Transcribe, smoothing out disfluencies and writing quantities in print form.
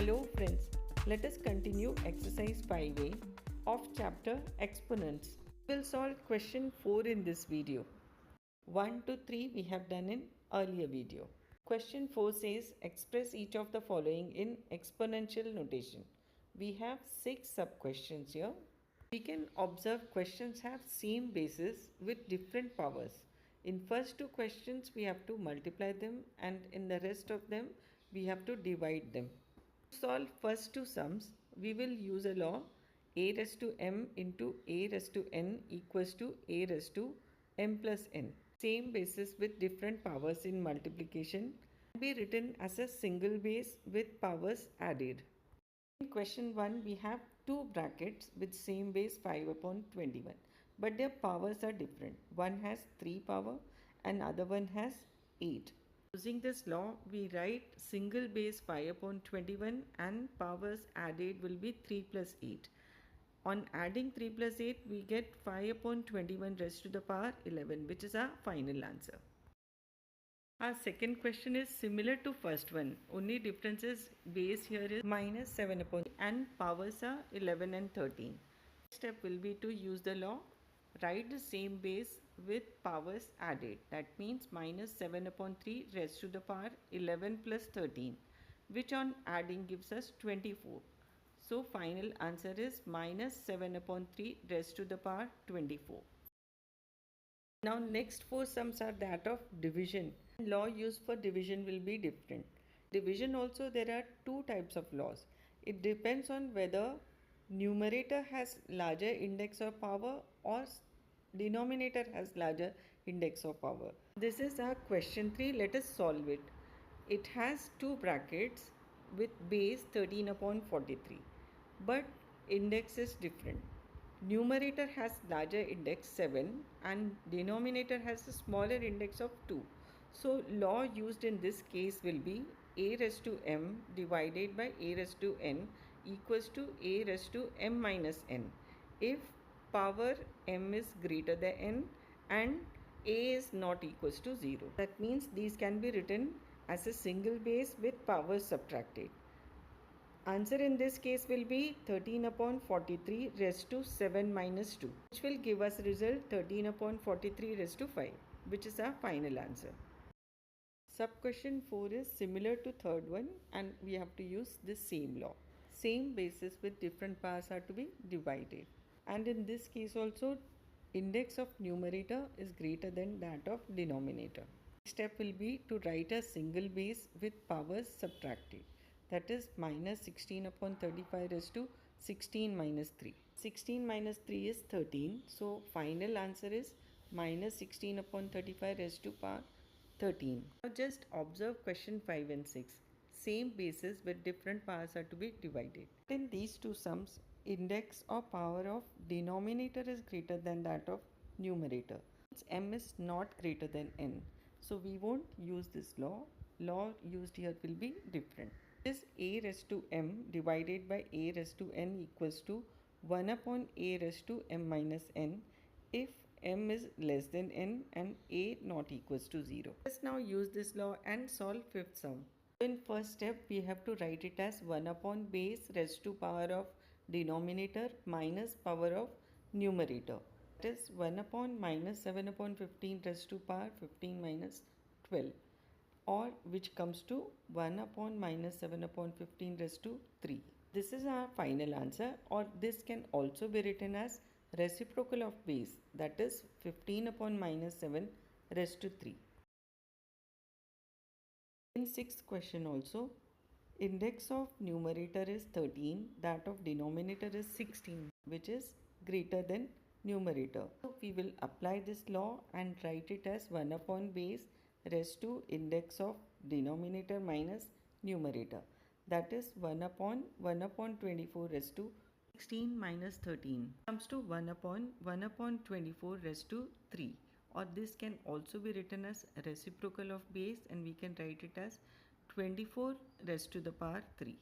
Hello friends, let us continue exercise 5a of chapter Exponents. We will solve question 4 in this video. 1 to 3 we have done in earlier video. Question 4 says express each of the following in exponential notation. We have 6 sub questions here. We can observe questions have same basis with different powers. In first two questions we have to multiply them, and in the rest of them we have to divide them. To solve first two sums, we will use a law a raised to m into a raised to n equals to a raised to m plus n. Same basis with different powers in multiplication can be written as a single base with powers added. In question 1, we have two brackets with same base 5 upon 21, but their powers are different. One has 3 power and other one has 8. Using this law, we write single base 5 upon 21 and powers added will be 3 plus 8. On adding 3 plus 8, we get 5 upon 21 raised to the power 11, which is our final answer. Our second question is similar to first one. Only difference is base here is minus 7 upon and powers are 11 and 13. Step will be to use the law. Write the same base with powers added. That means minus 7 upon 3 raised to the power 11 plus 13, which on adding gives us 24. So final answer is minus 7 upon 3 raised to the power 24. Now next four sums are that of division. Law used for division will be different. Division also there are two types of laws. It depends on whether numerator has larger index of power or denominator has larger index of power. This is our question 3. Let us solve it. It has two brackets with base 13 upon 43, but index is different. Numerator has larger index 7 and denominator has a smaller index of 2. So law used in this case will be a raised to m divided by a raised to n equals to a raised to m minus n if power m is greater than n and a is not equals to 0. That means these can be written as a single base with powers subtracted. Answer in this case will be 13 upon 43 raised to 7 minus 2, which will give us result 13 upon 43 raised to 5, which is our final answer. Sub question 4 is similar to third one and we have to use the same law. Same basis with different powers are to be divided. And in this case also index of numerator is greater than that of denominator. Step will be to write a single base with powers subtracted. That is minus 16 upon 35 raised to 16 minus 3. 16 minus 3 is 13. So final answer is minus 16 upon 35 raised to power 13. Now just observe question 5 and 6. Same basis with different powers are to be divided. In these two sums, index or power of denominator is greater than that of numerator. M is not greater than n. So we won't use this law. Law used here will be different. This a raised to m divided by a raised to n equals to 1 upon a raised to m minus n if m is less than n and a not equals to 0. Let's now use this law and solve fifth sum. In first step we have to write it as 1 upon base raised to power of denominator minus power of numerator. That is 1 upon minus 7 upon 15 raised to power 15 minus 12, or which comes to 1 upon minus 7 upon 15 raised to 3. This is our final answer, or this can also be written as reciprocal of base, that is 15 upon minus 7 raised to 3. In sixth question also, index of numerator is 13, that of denominator is 16, which is greater than numerator. So we will apply this law and write it as 1 upon base raised to index of denominator minus numerator. That is 1 upon 24 raised to 16 minus 13 comes to 1 upon 24 raised to 3, or this can also be written as reciprocal of base and we can write it as 24 raised to the power 3.